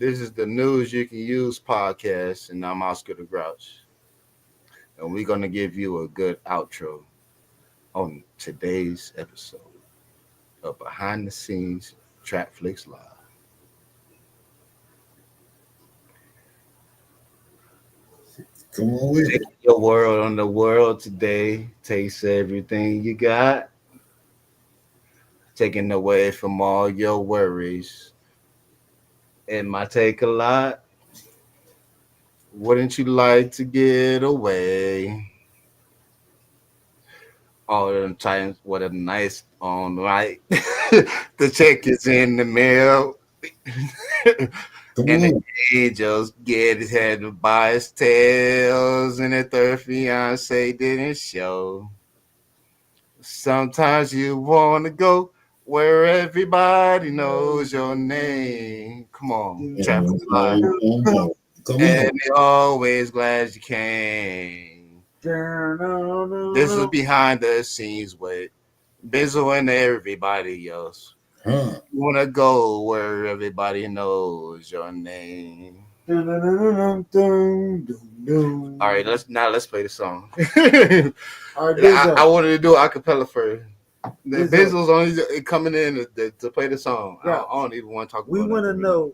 This is the News You Can Use podcast, and I'm Oscar the Grouch. And we're going to give you a good outro on today's episode of Behind the Scenes Trap Flicks Live. Come on with it. Your world on the world today. Taste everything you got. Taking away from all your worries. It might take a lot. Wouldn't you like to get away? All them times what a nice on right. The check is in the mail. Come And the on. angels get his head by his tails, and the third fiance didn't show. Sometimes you want to go where everybody knows your name. Come on, traffic light. Come And on. you're always glad you came. This is behind the scenes with Bizzle and everybody else. Huh. You want to go where everybody knows your name. All right, let's play the song. All right, I wanted to do a cappella first. The Bizzle. Bizzle's only coming in to play the song. Yeah. I don't even want to talk about we want to that. know,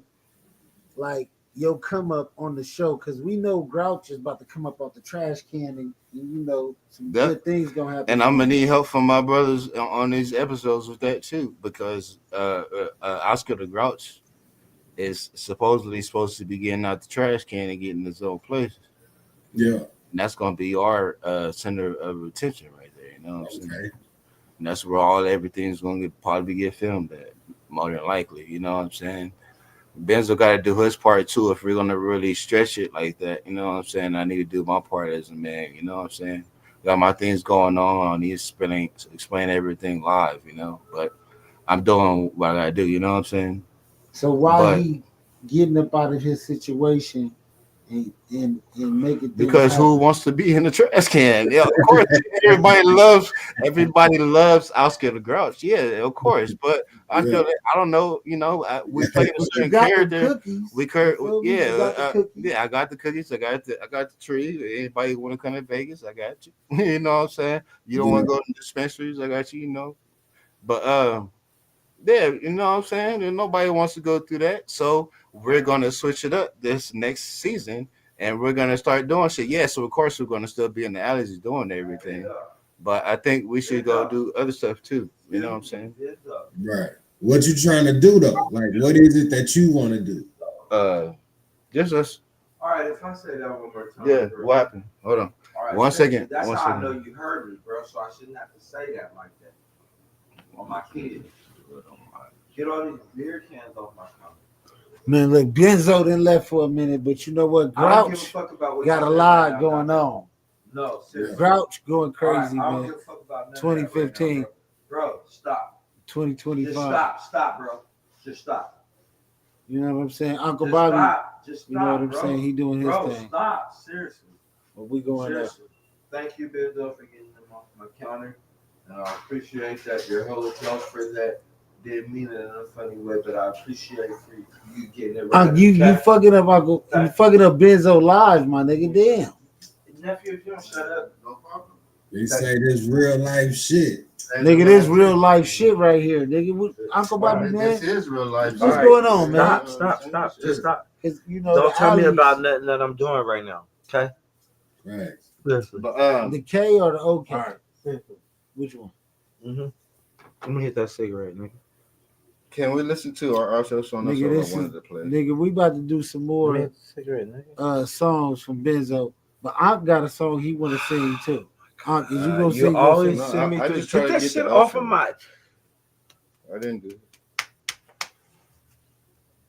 like, yo, come up on the show because we know Grouch is about to come up off the trash can, and you know some Yeah. good things gonna happen. And I'm gonna need help from my brothers on these episodes with that too, because Oscar the Grouch is supposedly supposed to be getting out the trash can and getting his own place. Yeah. And that's gonna be our center of attention right there. You know what I'm saying? Okay. And that's where everything's gonna probably get filmed at, more than likely. You know what I'm saying? Benzo got to do his part too if we're gonna really stretch it like that. You know what I'm saying? I need to do my part as a man. You know what I'm saying? Got my things going on. I need to explain everything live. You know, but I'm doing what I gotta do. You know what I'm saying? So while But- he getting up out of his situation and making things Because who happen. wants to be in the trash can? Yeah, of course. everybody loves Oscar the Grouch. Yeah, of course. But I feel that, I don't know. You know, we played a But you certain got character. the cookies. We You feel me? You yeah, got the cookies. yeah. I got the cookies. I got the tree. Anybody want to come to Vegas? I got you. You know what I'm saying? You don't want to go to dispensaries? I got you. You know, but yeah, you know what I'm saying? And nobody wants to go through that, so we're gonna switch it up this next season, and we're gonna start doing shit. Yeah, so of course we're gonna still be in the alleys doing everything, but I think we should go do other stuff too. You know what I'm saying? Right. What you trying to do though? Like, what is it that you want to do? Just us. All right, if I say that one more time. Yeah. bro. What happened? Hold on. All right, One thank second, you. That's one how second. I know you heard me, bro. So I shouldn't have to say that like that on my kids. Get all these beer cans off my counter. Man, look, Benzo done left for a minute, but you know what? I don't give a Grouch fuck about what got you a said lot right now, going dog. on. No, seriously. Grouch going All right, crazy, I don't man. give a fuck about none 2015. Of that right now, bro. Stop. 2025. Just stop, bro. Just stop. You know what I'm saying? Uncle Just Bobby, stop. Just stop, you know what I'm bro. saying? He doing his Bro, thing. stop. Seriously. But we going up. Seriously. Thank you, Bizzle, for getting them off my counter. And I appreciate that. Your whole account for that. Didn't mean it in a funny way, but I appreciate for you getting it right. You fucking up Uncle, you fucking up Benzo live, my nigga. Damn. Nephew, if you don't shut up, no problem. They say this real life shit. Nigga, this real life shit right here, nigga. Uncle Bobby, man. This is real life. What's going on, man? Stop. Just stop. 'Cause, you know, Don't the tell me alleys- about nothing that I'm doing right now. Okay? Right. Listen. But the K or the OK. All right. Which one? Mm-hmm. I'm gonna hit that cigarette, nigga. can we listen to our show song? That's Nigga, what this I wanted is- to play. Nigga, we about to do some more Cigarette, nigga. songs from Benzo. But I've got a song he want to sing too. Is you gonna You sing? always No, send me I to just try get to that get shit the off of outro. my. I didn't do it.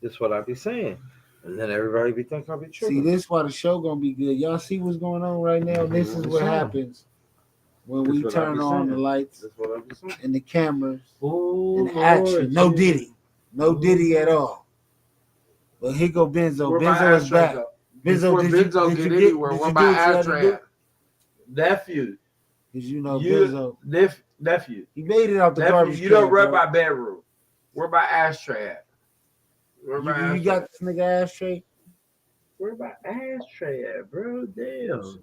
That's what I be saying, and then everybody be thinking I be See, tripping. this why the show gonna be good. Y'all see what's going on right now. This is what happens when we That's what I turn be on the saying. lights That's what I be saying. and the cameras Ooh, and the action. Lord, No Jesus. Diddy, no Diddy at all. But here go Benzo. Where my Benzo is ashtray back. go? Benzo, Before did Benzo you get get? anywhere, Did where you my do what you had to ashtray do? at? Nephew, Cause you know you Benzo, nephew, he made it out the nephew. garbage. You don't can, rub bro. my bedroom. Where my ashtray at? Where my You got this nigga ashtray? Where my ashtray at, bro? Damn.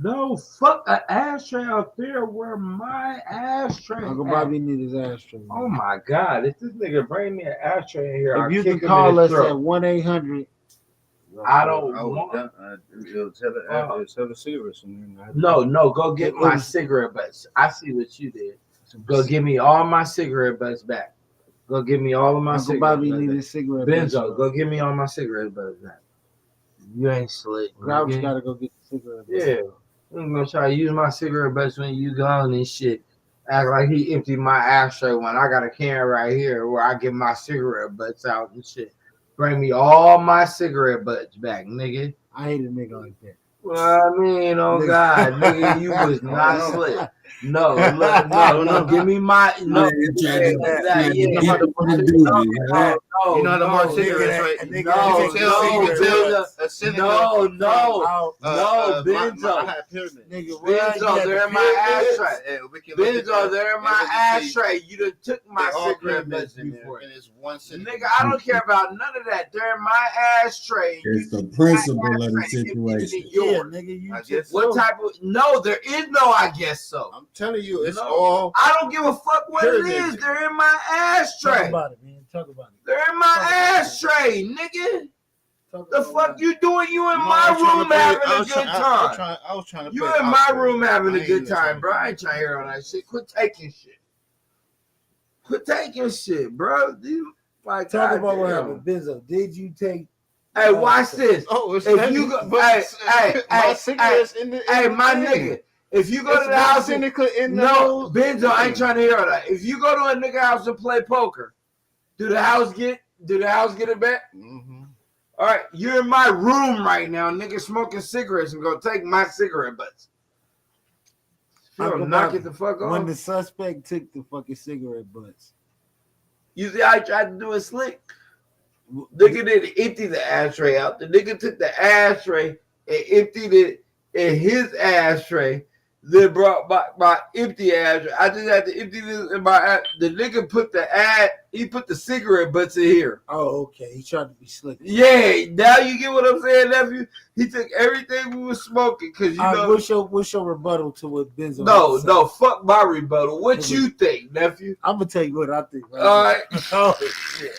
No, fuck an ashtray out there. Where my ashtray Uncle at? Bobby need his ashtray. Man. Oh my God! If this nigga bring me an ashtray in here, If I'll you kick can him in call his us throat. at 1-800. I don't I would want. it'll tell the cigarettes in there. No, go get It my was- cigarette butts. I see what you did. Go give me all my cigarette butts back. Go give me all of my Uncle cigarette Bobby butts need back. his cigarette. Benzo, go give me all my cigarette butts back. You ain't slick. Grouch nigga. gotta go get the cigarette. Yeah. I'm gonna try to use my cigarette butts when you gone and shit. Act like he emptied my ashtray when I got a can right here where I get my cigarette butts out and shit. Bring me all my cigarette butts back, nigga. I hate a nigga like that. Well, I mean, oh God, nigga, you was not slick. No, give me my no. Man, you tried to Yeah. You know how to burn do cigarettes. it, huh? You know how to burn no, cigarettes, right? nigga, You can tell a Seneca. Benzo. I had pyramid. Nigga, Benzo, they're in my ashtray. Benzo, they're in my ashtray. You done took my cigarette butts before. And it's one Nigga, I don't care about none of that. They're in my ashtray. It's the principle of the situation. Yeah, nigga, you I just guess What so. type of? No, there is no. I guess so. I'm telling you, it's No. all. I don't give a fuck what it Pyramid. is. They're in my talk ashtray. about it, man. Talk about it. They're in my ashtray, nigga. Talk The about fuck it. you doing? You in No, my I was trying to room play- having I a was good trying- time. I was trying to. You play in my out room there. having I a ain't good listening. time, bro. I ain't trying to hear all that shit. Quit taking shit. Quit taking shit, bro. You like Talk about what goddamn. happened. Benzo, did you take? Hey, watch this. Oh, it's If heavy, you go- but my cigarettes in the. Hey, in the my thing. nigga. If you go It's to the one house, Seneca in the no, house. Benzo, I ain't trying to hear all that. If you go to a nigga house and play poker, do the house get it back? Mm-hmm. All right, you're in my room right now, nigga, smoking cigarettes and go take my cigarette butts. Uncle Knock Bobby, it the fuck off. When the suspect took the fucking cigarette butts, You see how I tried to do it slick? Nigga didn't empty the ashtray out. The nigga took the ashtray and emptied it in his ashtray. Then brought my empty ashtray. I just had to empty this in my. The nigga put he put the cigarette butts in here. oh, okay, he tried to be slick. Yeah, now you get what I'm saying, nephew. He took everything we was smoking because you know. What's your rebuttal to what Benzo? No, fuck my rebuttal. What you think, nephew? I'm gonna tell you what I think. Right All right. Oh shit.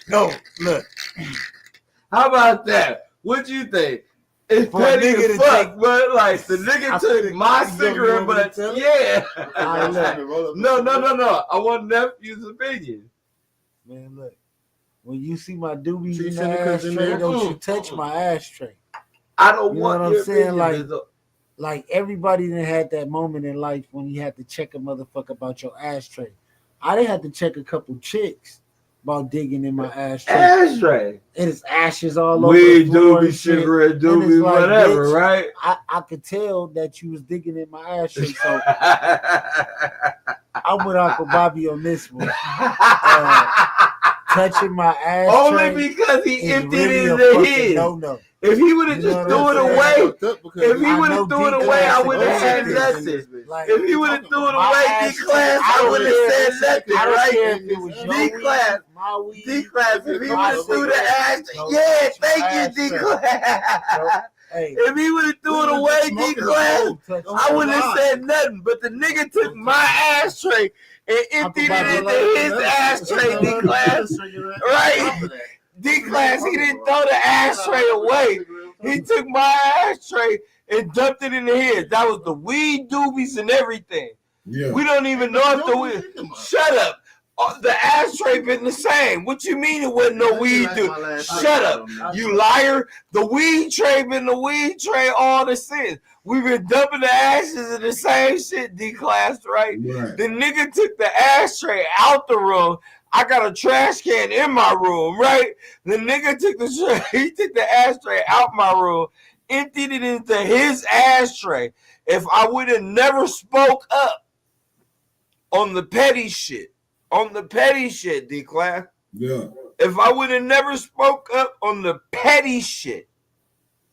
No, look. How about that? What you think? It's For a petty nigga as to fuck, take- but like the nigga I took think- my you cigarette want me to butts. tell him? Yeah. All right, look. No. I want nephew's opinion. Man, look. When you see my doobies Three in the Senecas in ashtray, there? don't you touch my ashtray. I don't You know want what I'm your saying? opinion. Like everybody done had that moment in life when you had to check a motherfucker about your ashtray. I didn't have to check a couple chicks about digging in my ashtray. Ashtray. And it's ashes all over Weed, the floor doobie, and shit. cigarette, And doobie, it's like, whatever, bitch, right? I could tell that you was digging in my ashtray, so I'm with Uncle Bobby on this one. Touching my ashtray. Only because he is emptied really it a into fucking his. no. If he would have You know just what threw I'm it saying? away, if he I would know have threw it D-Class away, I is wouldn't have had bullshit. nothing. Like, If he would have threw it my away, ashtray, D-Class, I I don't wouldn't have care. said nothing, I don't right? care if it was your D-Class. weed, my weed. D-Class, if he would My have threw the cigarette, ashtray, no, yeah, touch my thank you, ashtray. D-Class. Hey, If he would have threw it away, D-Class, I wouldn't have said nothing. But the nigga took my ashtray and emptied it into his ashtray, D-Class. Right? D-Class, he didn't throw the ashtray away. He took my ashtray and dumped it into his. That was the weed doobies and everything. Yeah. We don't even know if the weed. Shut up. The ashtray been the same. What you mean it wasn't no weed dude? Shut up. You liar. The weed tray been the weed tray all the since. We've been dumping the ashes in the same shit, D-Class, right? Right. The nigga took the ashtray out the room. I got a trash can in my room, right? The nigga took he took the ashtray out my room, emptied it into his ashtray. If I would have never spoke up on the petty shit, D-Class, Yeah. if I would have never spoke up on the petty shit,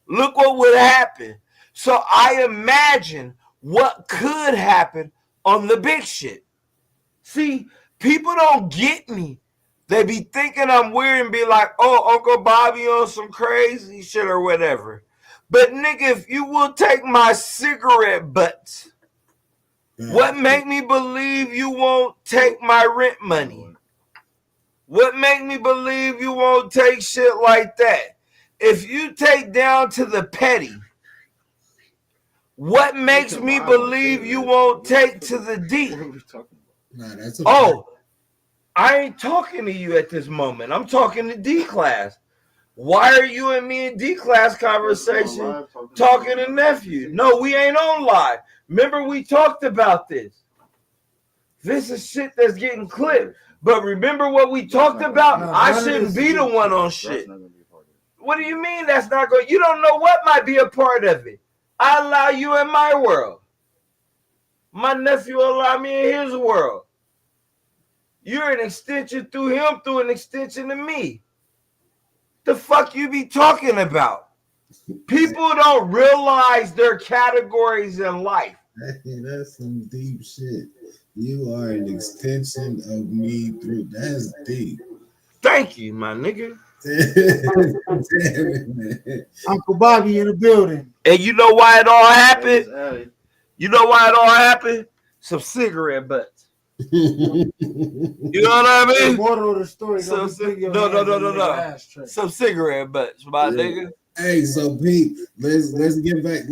look what would happen. So I imagine what could happen on the big shit. See, people don't get me They be thinking I'm weird and be like, oh, Uncle Bobby on some crazy shit or whatever. But nigga, if you will take my cigarette butts, what make me believe you won't take my rent money? What make me believe you won't take shit like that? If you take down to the petty, what makes me believe you won't take to the deep? Oh, I ain't talking to you at this moment. I'm talking to D class. Why are you and me in D class conversation talking to nephew? No, we ain't on live. Remember we talked about this. This is shit that's getting clipped. But remember what we talked about? I shouldn't be the one on shit. What do you mean that's not going? You don't know what might be a part of it. I allow you in my world. My nephew allow me in his world. You're an extension through him, through an extension to me. The fuck you be talking about? People don't realize their categories in life. That's some deep shit. You are an extension of me through. That's deep. Thank you, my nigga. Damn it, man. Uncle Bobby in the building. And you know why it all happened? You know why it all happened? Some cigarette butts. You know what I mean? Moral of the story. No. Some cigarette butts, my nigga. Hey, so Pete, let's get back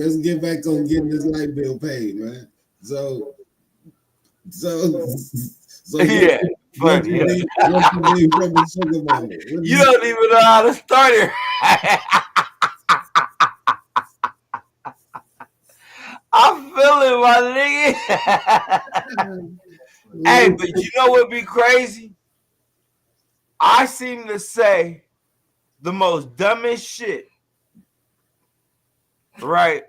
on getting this light bill paid, man. So yeah. What you need from the sugar mama? You don't even know how to start it. I'm feeling my nigga. Hey, but you know what be crazy? I seem to say the most dumbest shit, right?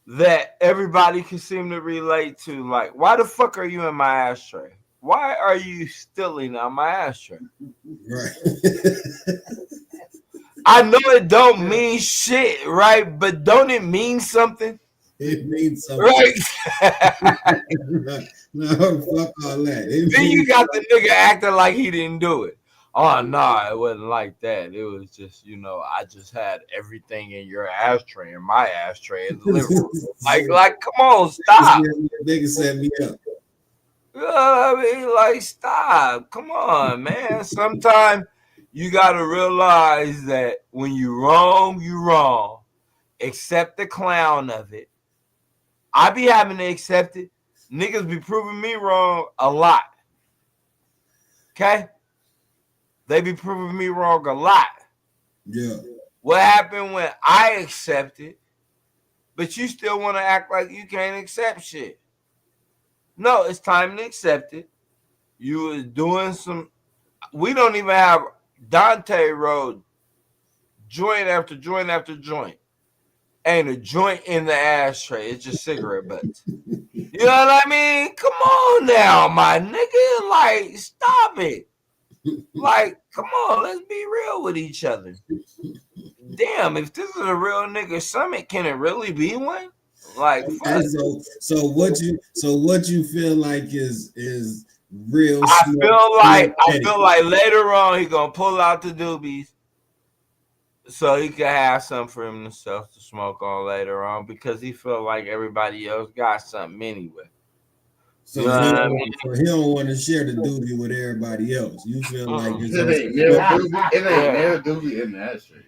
That everybody can seem to relate to. Like, why the fuck are you in my ashtray? Why are you stealing on my ashtray? Right. I know it don't mean shit, right? But don't it mean something? It means something. Right. No, fuck all that. Then you got the nigga acting like he didn't do it. Oh, no, it wasn't like that. It was just, I just had everything in your ashtray and my ashtray in the living room. Like, come on, stop. Nigga set me up. I mean, like, stop. Come on, man. Sometimes you got to realize that when you wrong, you wrong. Accept the clown of it. I be having to accept it. Niggas be proving me wrong a lot. Okay? They be proving me wrong a lot. Yeah. What happened when I accept it, but you still want to act like you can't accept shit? No, it's time to accept it. You was doing some. We don't even have Dante Road joint after joint after joint. Ain't a joint in the ashtray. It's just cigarette butts. You know what I mean? Come on now, my nigga. Like, stop it. Like, come on, let's be real with each other. Damn, if this is a real nigga summit, can it really be one? Like, okay, so what you feel like is real? I feel like later on he gonna pull out the doobies so he can have something for himself to smoke on later on because he feel like everybody else got something anyway. So, he don't want to share the doobie with everybody else. You feel like it ain't never doobie in the ashtray.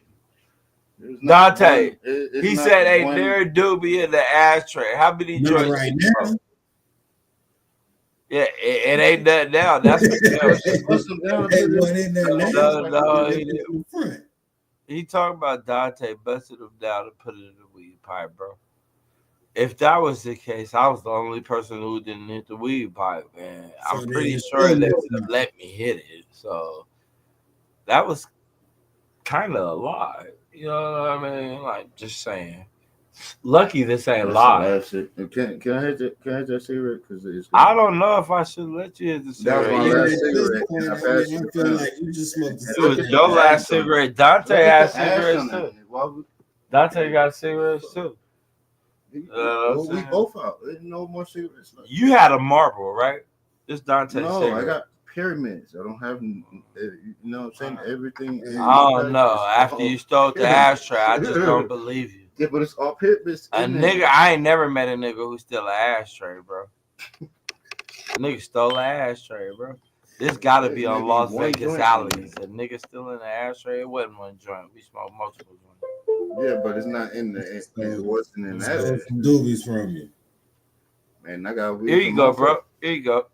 Dante, he said, "Ain't there a doobie in the ashtray?" How many joints? Right now. Yeah, it ain't that now. That's no, he didn't. He talking about Dante busted him down and put it in the weed pipe, bro. If that was the case, I was the only person who didn't hit the weed pipe, man. I'm pretty sure they would have let me hit it. So that was kind of a lie. You know what I mean? Like, just saying. Lucky this ain't live. Can I hit that cigarette? I don't know if I should let you hit the cigarette. That was my last cigarette. I feel like you just smoked it was your last cigarette. Dante has cigarettes too. Dante got cigarettes too. We both out. There's no more cigarettes left. You had a Marlboro, right? This Dante cigarette. I got pyramids. I don't have, you know what I'm saying? Everything. I don't know. After you stole the ashtray, I just don't believe you. Yeah, but it's all pyramids. A nigga, I ain't never met a nigga who steal an ashtray, bro. A nigga stole an ashtray, bro. This gotta be on Las Vegas alleys. A nigga stealing an ashtray. It wasn't one joint. We smoked multiple joints. Yeah, but it's not in the. It wasn't in that. Some doobies from you. Man, I got weed. Here you go, bro. Here you go.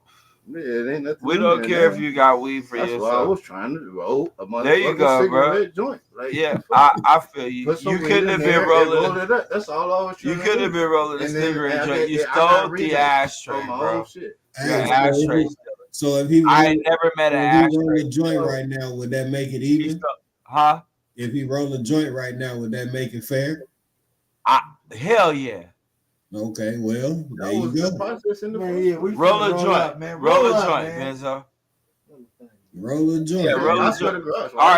Yeah, it ain't nothing. We don't care if you got weed for yourself. That's why I was trying to roll a motherfucking there you go, bro. Joint. Like, yeah, I feel you. You couldn't have been rolling it up. That's all I was trying to do. You could have been rolling a cigarette joint. You stole the ashtray, bro. Ashtray. So if he rolled, I ain't never met an ashtray. Roll a joint right now, would that make it even? Huh? If he roll a joint right now, would that make it fair? Hell yeah. Okay, well, there you go. Roll a joint, man. Roll a joint, Benzo. Roll a joint. Yeah, roll a joint. All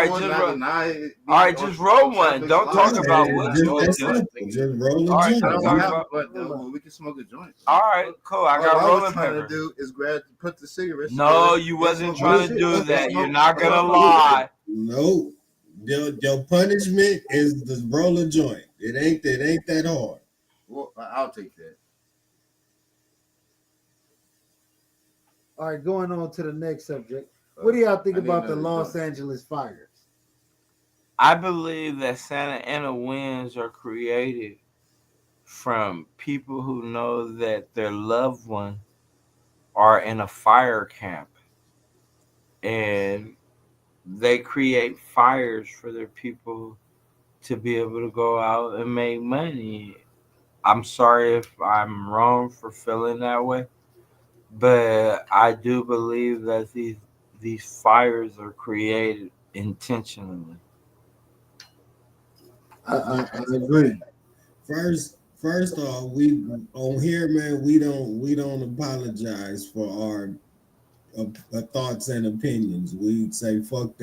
right, just roll one. Don't talk about what you want to do. Just roll a joint. We can smoke a joint. All right, cool. I got rolling pepper. What I was trying to do is put the cigarettes. No, you wasn't trying to do that. You're not gonna lie. No, your punishment is the roll a joint. It ain't that hard. Well, I'll take that. All right, going on to the next subject. What do y'all think about the Los Angeles fires? I believe that Santa Ana winds are created from people who know that their loved one are in a fire camp, and they create fires for their people to be able to go out and make money. I'm sorry if I'm wrong for feeling that way, but I do believe that these fires are created intentionally. I agree. First off, we on here, man. We don't apologize for our thoughts and opinions. We say fuck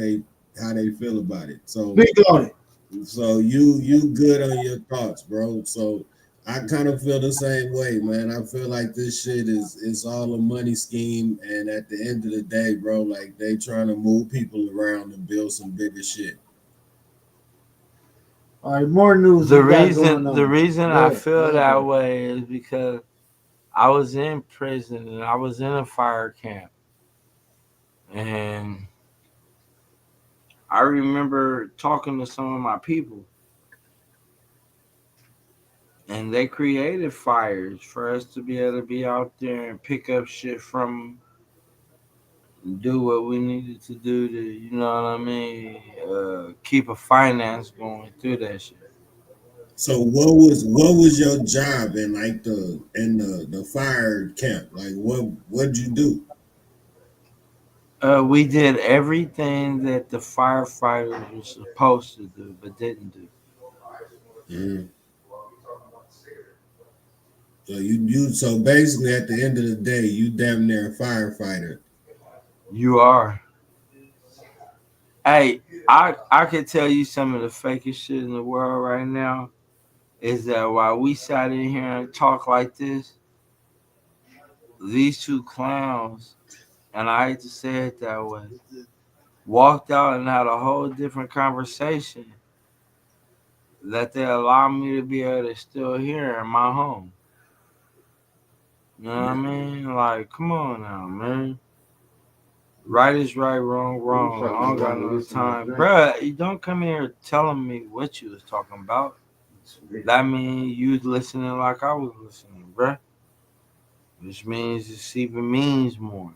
how they feel about it. So big on it. So you good on your thoughts, bro. So I kind of feel the same way, man. I feel like this shit is all a money scheme, and at the end of the day, bro, like they trying to move people around and build some bigger shit. All right, more news. The reason I feel that way is because I was in prison and I was in a fire camp, and I remember talking to some of my people. And they created fires for us to be able to be out there and pick up shit from them, do what we needed to do to, you know what I mean, keep a finance going through that shit. So what was your job in the fire camp? Like what'd you do? We did everything that the firefighters were supposed to do but didn't do. Mm-hmm. So basically at the end of the day, you damn near a firefighter. You are. Hey, I could tell you some of the fakest shit in the world right now is that while we sat in here and talk like this, these two clowns, and I hate to say it that way, walked out and had a whole different conversation that they allow me to be able to still hear in my home. You know what I mean? Like, come on now, man. Right is right, wrong, wrong. I don't got no time. Bruh, you don't come here telling me what you was talking about. That means you was listening like I was listening, bruh. Which means it even means more.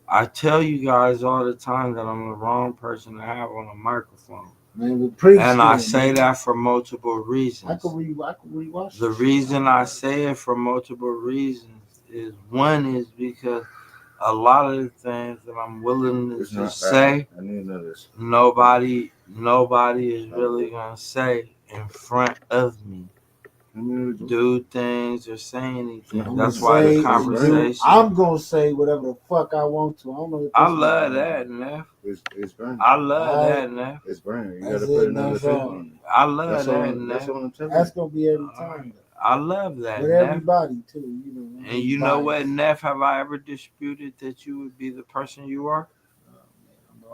I tell you guys all the time that I'm the wrong person to have on a microphone. Man, and I say that for multiple reasons. I could rewatch the reason I say it for multiple reasons is one is because a lot of the things that I'm willing to say, nobody is really gonna say in front of me. Do things or say anything. That's why the conversation. I'm gonna say whatever the fuck I want to. I love that, Neff. It's burning. I love that, Neff. It's burning. You gotta put another thing on it. I love that, Neff. That's gonna be every time. I love that, with Neff. everybody too. You know, And you know what, Neff? Have I ever disputed that you would be the person you are?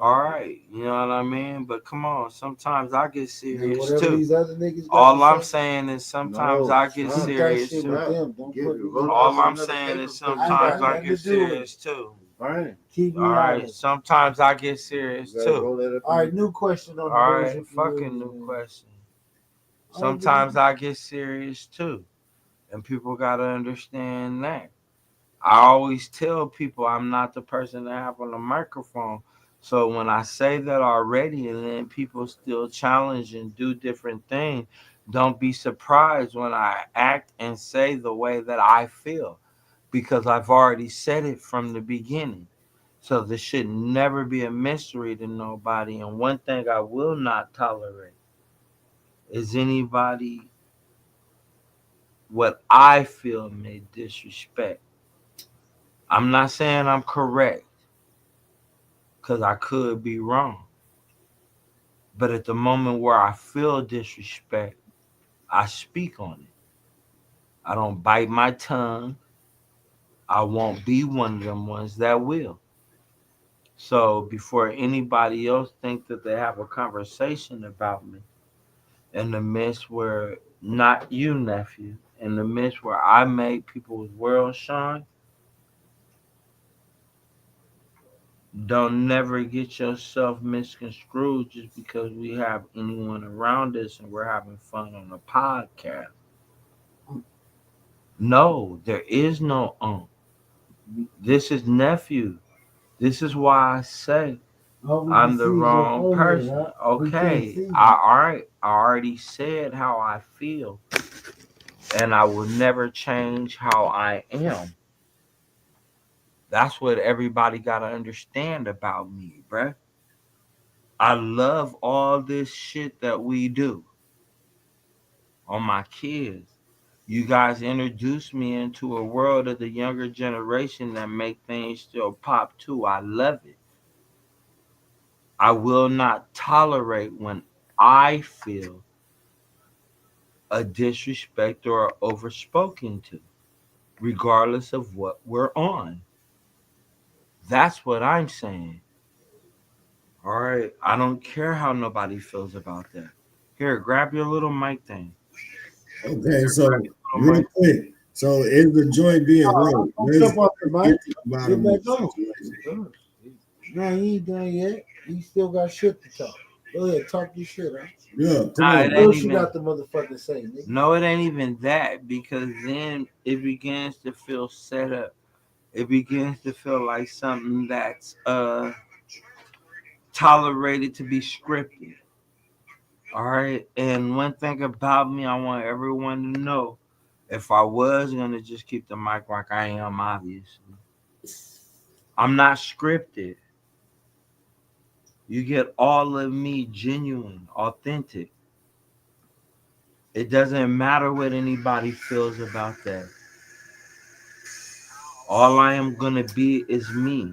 All right, you know what I mean? But come on, sometimes I get serious whatever too. these other niggas got All to I'm say, saying is sometimes I get keep that serious shit too. with them. Don't put me on. All I'm saying is sometimes I get serious too. Right. Keep me All out of right, it. sometimes I get serious too. All right, new question on the All Boys right, with the fucking News, new man. question. All right, Sometimes I get serious too. And people got to understand that. I always tell people I'm not the person to have on the microphone. So when I say that already and then people still challenge and do different things, don't be surprised when I act and say the way that I feel because I've already said it from the beginning. So this should never be a mystery to nobody. And one thing I will not tolerate is anybody what I feel may disrespect. I'm not saying I'm correct because I could be wrong. But at the moment where I feel disrespect, I speak on it. I don't bite my tongue. I won't be one of them ones that will. So before anybody else think that they have a conversation about me in the midst where not you, nephew, in the midst where I make people's world shine, don't never get yourself misconstrued just because we have anyone around us and we're having fun on a podcast. No, there is no This is nephew. This is why I say I'm the wrong person. Okay, all right. I already said how I feel, and I will never change how I am. That's what everybody got to understand about me, bruh. I love all this shit that we do on my kids. You guys introduced me into a world of the younger generation that make things still pop too. I love it. I will not tolerate when I feel a disrespect or overspoken to, regardless of what we're on. That's what I'm saying. All right. I don't care how nobody feels about that. Here, grab your little mic thing. Okay, so real quick, so is the joint being rolled? Jump off the mic. Get to the Get bottom of back the on. situation. No, he ain't done yet. He still got shit to talk. Go ahead, talk your shit, huh? Yeah, come Nah, on. it What ain't else you even. got the motherfucker say, nigga? No, it ain't even that because then it begins to feel set up. It begins to feel like something that's tolerated to be scripted. All right. And one thing about me, I want everyone to know if I was gonna just keep the mic like I am, obviously, I'm not scripted. You get all of me genuine, authentic. It doesn't matter what anybody feels about that. All I am gonna be is me.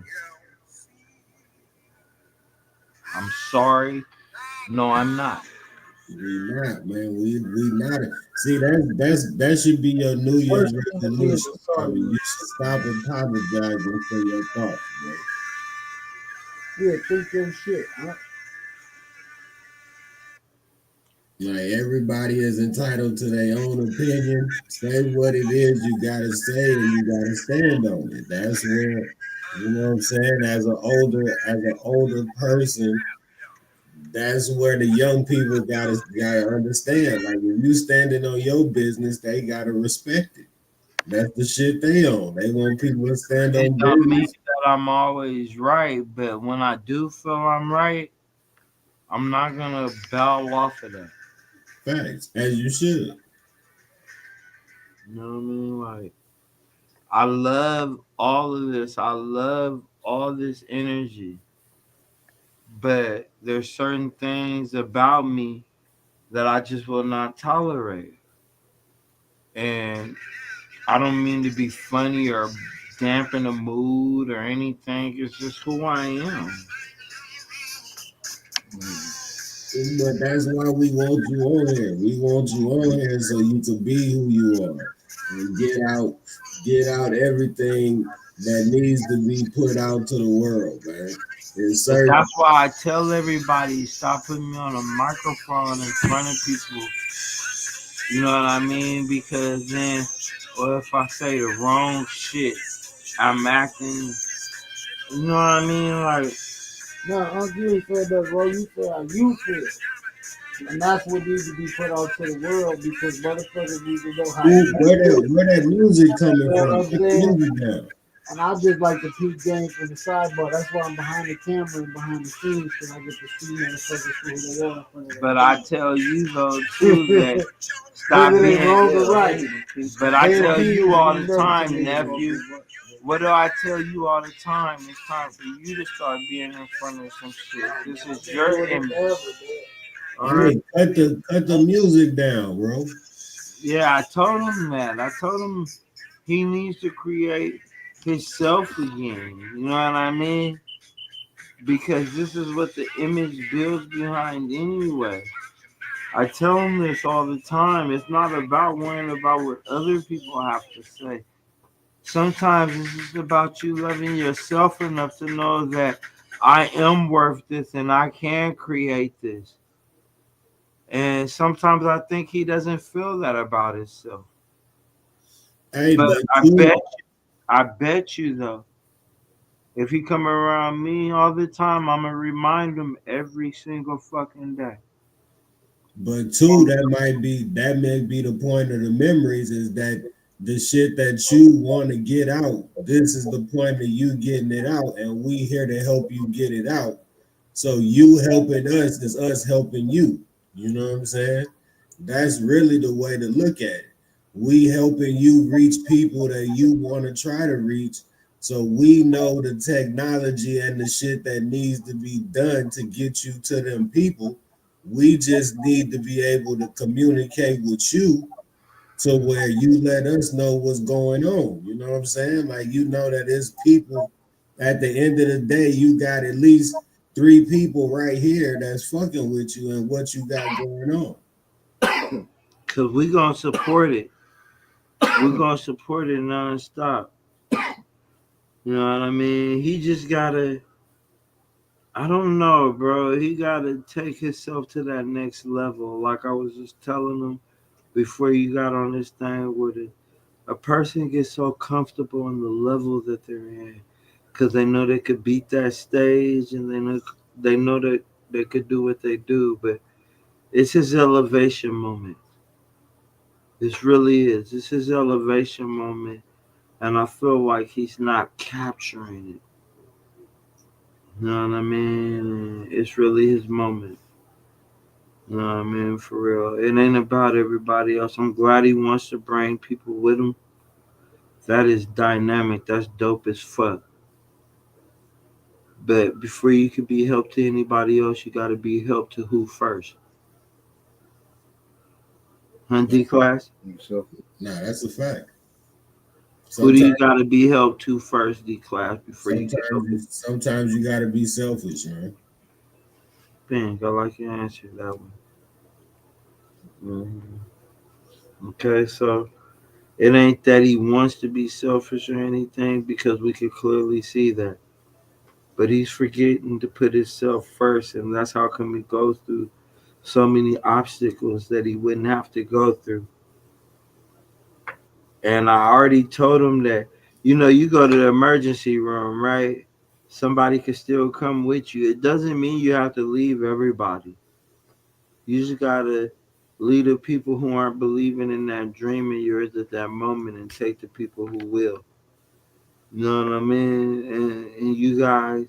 I'm sorry. No, I'm not. We not, man. We not. See, that should be your New Year's Worst thing to me is resolution, a bro. sorry. You should stop apologizing for your thoughts, bro. Yeah, think your shit, huh? Like everybody is entitled to their own opinion. Say what it is you gotta say, and you gotta stand on it. That's where, you know what I'm saying. As an older person, that's where the young people gotta understand. Like if you standing on your business, they gotta respect it. That's the shit they own. They want people to stand It on don't mean business. that I'm always right, but when I do feel I'm right, I'm not gonna bow off of that. Facts, as you should. You know what I mean? Like I love all of this. I love all this energy. But there's certain things about me that I just will not tolerate. And I don't mean to be funny or dampen the mood or anything. It's just who I am. But that's why we want you on here. We want you on here so you can be who you are and get out everything that needs to be put out to the world, man. In But certain, that's why I tell everybody stop putting me on a microphone in front of people. You know what I mean? Because then, or if I say the wrong shit, I'm acting. You know what I mean? Like, No, Uncle, you said that, bro. You said how you feel. And that's what needs to be put out to the world because motherfuckers need to know how who, you feel. where that music You coming know from? what I'm Put the saying? music down. And I just like to peep game from the sidebar. That's why I'm behind the camera and behind the scenes because I get to see motherfuckers for who they are in front of but the I tell you though too that camera. stop Whether they being. wrong or right, But I they tell you opinions all the mean nothing to time, me. nephew. What do I tell you all the time? It's time for you to start being in front of some shit. This is your image. I All right. mean, cut the music down, bro. Yeah, I told him that. I told him he needs to create himself again. You know what I mean? Because this is what the image builds behind anyway. I tell him this all the time. It's not about worrying about what other people have to say. Sometimes it's just about you loving yourself enough to know that I am worth this and I can create this. And sometimes I think he doesn't feel that about himself. Hey, But but too, I bet you though, if he come around me all the time, I'm gonna remind him every single fucking day. but two, that may be the point of the memories is that the shit that you want to get out. This is the point of you getting it out, and we here to help you get it out. So you helping us is us helping you. You know what I'm saying? That's really the way to look at it. We helping you reach people that you want to try to reach. So we know the technology and the shit that needs to be done to get you to them people. We just need to be able to communicate with you to where you let us know what's going on. You know what I'm saying? Like you know that it's people at the end of the day, you got at least three people right here that's fucking with you and what you got going on. Cause we gonna support it. We're gonna support it nonstop. You know what I mean? He just gotta. I don't know, bro. He gotta take himself to that next level. Like I was just telling him before you got on this thing with it. A person gets so comfortable in the level that they're in because they know they could beat that stage and they know that they could do what they do. But it's his elevation moment. This really is. It's his elevation moment, and I feel like he's not capturing it. You know what I mean? It's really his moment. You know what I mean? For real. It ain't about everybody else. I'm glad he wants to bring people with him. That is dynamic. That's dope as fuck. But before you can be help to anybody else, you got to be help to who first? Huh, D class? So Nah, that's a fact. Who do Sometimes you got to be help to first, D class, before you can help? sometimes you gotta be selfish, man. Bang, I like your answer that one. Okay, so it ain't that he wants to be selfish or anything because we could clearly see that. But he's forgetting to put himself first, and that's how come he goes through so many obstacles that he wouldn't have to go through. And I already told him that, you go to the emergency room, right? Somebody could still come with you. It doesn't mean you have to leave everybody. You just gotta leave the people who aren't believing in that dream of yours at that moment and take the people who will. You know what I mean? And you guys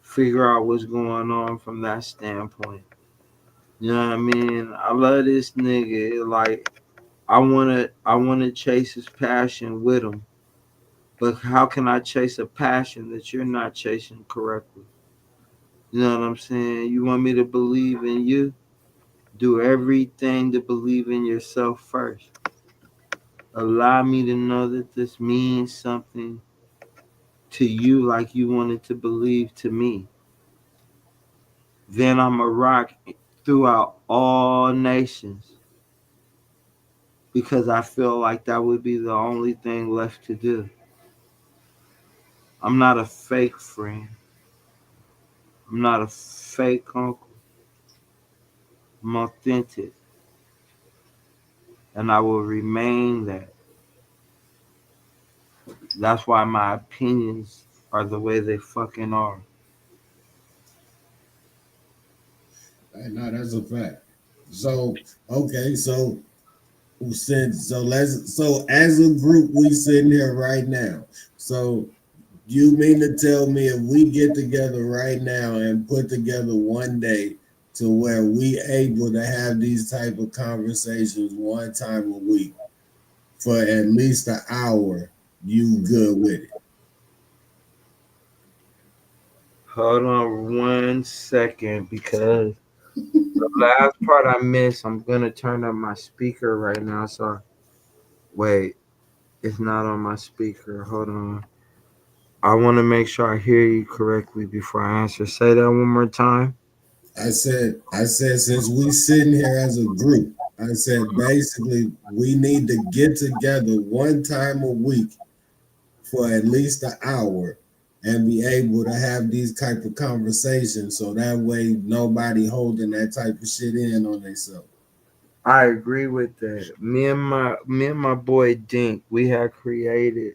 figure out what's going on from that standpoint. You know what I mean? I love this nigga. Like I wanna chase his passion with him. But how can I chase a passion that you're not chasing correctly? You know what I'm saying? You want me to believe in you? Do everything to believe in yourself first. Allow me to know that this means something to you like you wanted to believe to me. Then I'm a rock throughout all nations because I feel like that would be the only thing left to do. I'm not a fake friend. I'm not a fake uncle. I'm authentic, and I will remain that. That's why my opinions are the way they fucking are. Hey, no, that's a fact. So okay, so as a group we sitting here right now. So you mean to tell me if we get together right now and put together one day to where we able to have these type of conversations one time a week for at least an hour, you good with it? Hold on 1 second because the last part I missed, I'm gonna turn up my speaker right now. So wait, it's not on my speaker. Hold on. I want to make sure I hear you correctly before I answer. Say that one more time. I said since we sitting here as a group, I said basically we need to get together one time a week for at least an hour and be able to have these type of conversations so that way nobody holding that type of shit in on themselves. I agree with that. Me and my boy Dink, we had created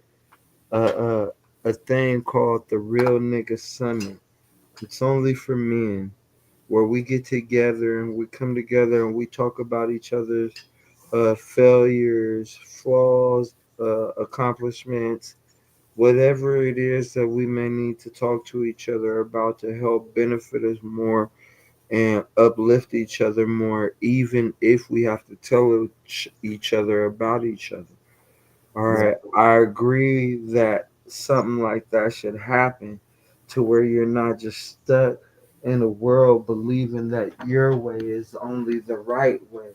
a a thing called the Real Nigga Summit. It's only for men, where we get together and we come together and we talk about each other's failures, flaws, accomplishments, whatever it is that we may need to talk to each other about to help benefit us more and uplift each other more, even if we have to tell each other about each other. All Right, right, I agree that something like that should happen to where you're not just stuck in a world believing that your way is only the right way.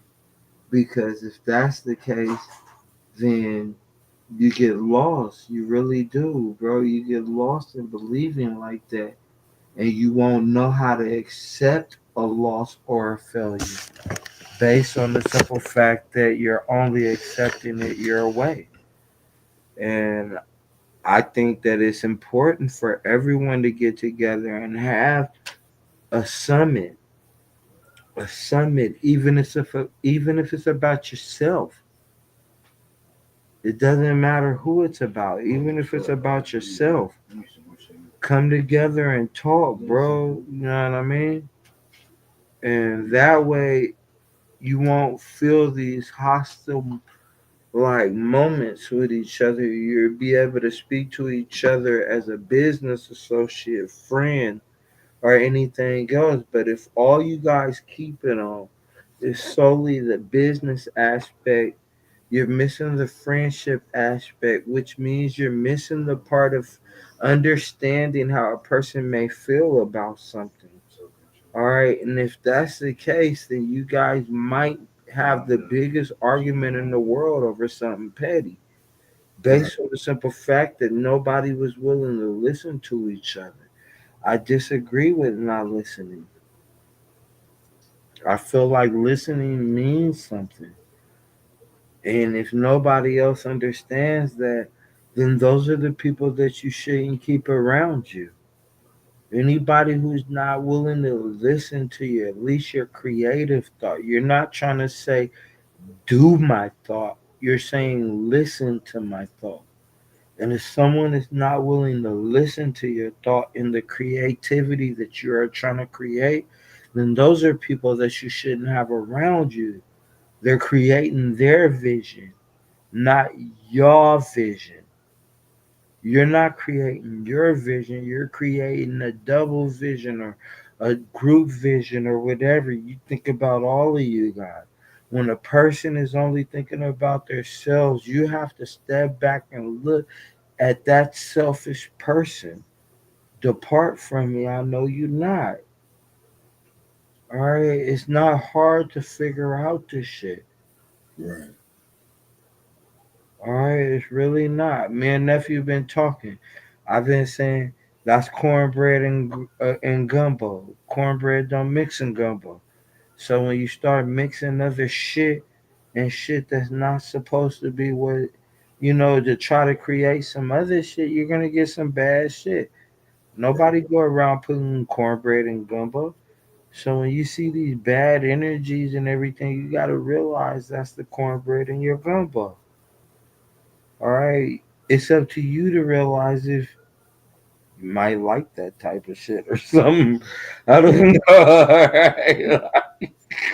Because if that's the case, then you get lost. You really do, bro. You get lost in believing like that, and you won't know how to accept a loss or a failure based on the simple fact that you're only accepting it your way. And I think that it's important for everyone to get together and have a summit, even if it's about yourself. It doesn't matter who it's about, even if it's about yourself. Come together and talk, bro. You know what I mean? And that way you won't feel these hostile like moments with each other. You'll be able to speak to each other as a business associate, friend, or anything else. But if all you guys keep it on is solely the business aspect, you're missing the friendship aspect, which means you're missing the part of understanding how a person may feel about something. All right. And if that's the case, then you guys might have the biggest argument in the world over something petty right, based on the simple fact that nobody was willing to listen to each other. I disagree with not listening. I feel like listening means something. And if nobody else understands that, then those are the people that you shouldn't keep around you. Anybody who's not willing to listen to you, at least your creative thought. You're not trying to say, do my thought. You're saying, listen to my thought. And if someone is not willing to listen to your thought and the creativity that you are trying to create, then those are people that you shouldn't have around you. They're creating their vision, not your vision. You're not creating your vision, you're creating a double vision or a group vision or whatever. You think about all of you guys. When a person is only thinking about themselves, you have to step back and look at that selfish person. Depart from me, I know you're not. All right, it's not hard to figure out this shit. right. All right, it's really not. Me and nephew been talking. I've been saying that's cornbread and gumbo. Cornbread don't mix in gumbo. So when you start mixing other shit and shit that's not supposed to be what, to try to create some other shit, you're gonna get some bad shit. Nobody go around putting cornbread in gumbo. So when you see these bad energies and everything, you gotta realize that's the cornbread in your gumbo. All right, it's up to you to realize if you might like that type of shit or something. I don't know. All right.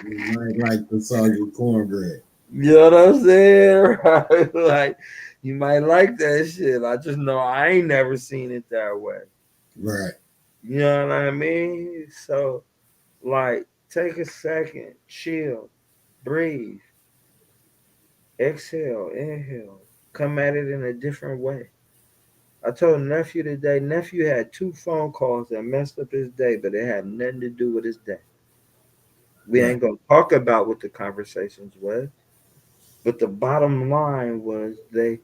You might like the soggy cornbread. You know what I'm saying? Right? Like you might like that shit. I just know I ain't never seen it that way. Right. You know what I mean? So like take a second, chill, breathe, exhale, inhale, come at it in a different way. I told nephew today, nephew had 2 phone calls that messed up his day, but it had nothing to do with his day. We Right. ain't gonna talk about what the conversations was, but the bottom line was they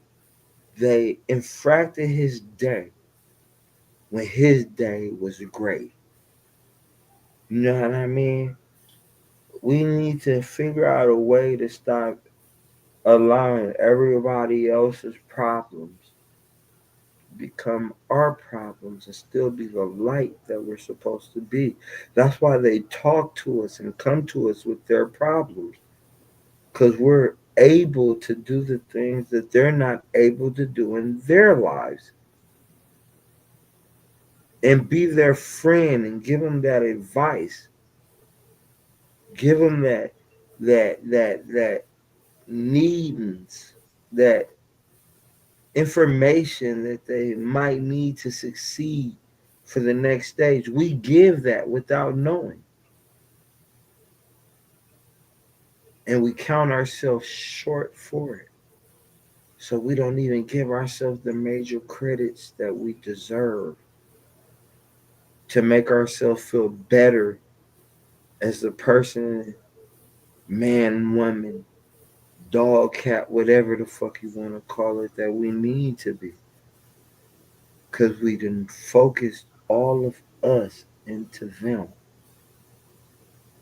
infracted his day when his day was great. You know what I mean? We need to figure out a way to stop allowing everybody else's problems become our problems and still be the light that we're supposed to be. That's why they talk to us and come to us with their problems because we're able to do the things that they're not able to do in their lives and be their friend and give them that advice, give them that needance, that information that they might need to succeed for the next stage. We give that without knowing. And we count ourselves short for it. So we don't even give ourselves the major credits that we deserve to make ourselves feel better as the person, man, woman, dog, cat, whatever the fuck you want to call it, that we need to be. Because we done focused all of us into them.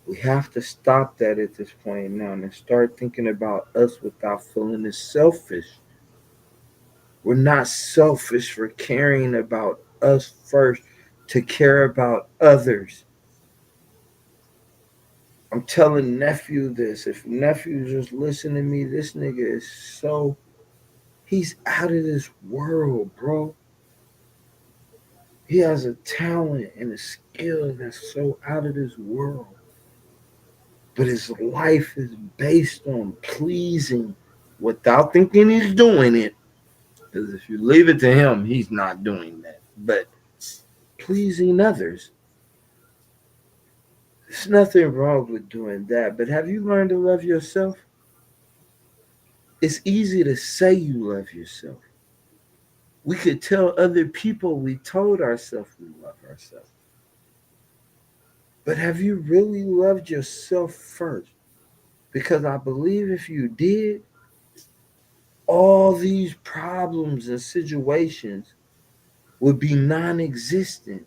We have to stop that at this point now and start thinking about us without feeling as selfish. We're not selfish for caring about us first to care about others. I'm telling nephew this. If nephew just listen to me, this nigga is so he's out of this world, bro. He has a talent and a skill that's so out of this world. But his life is based on pleasing without thinking he's doing it. Because if you leave it to him, he's not doing that. But pleasing others. There's nothing wrong with doing that. But have you learned to love yourself? It's easy to say you love yourself. We could tell other people we told ourselves we love ourselves. But have you really loved yourself first? Because I believe if you did, all these problems and situations would be non existent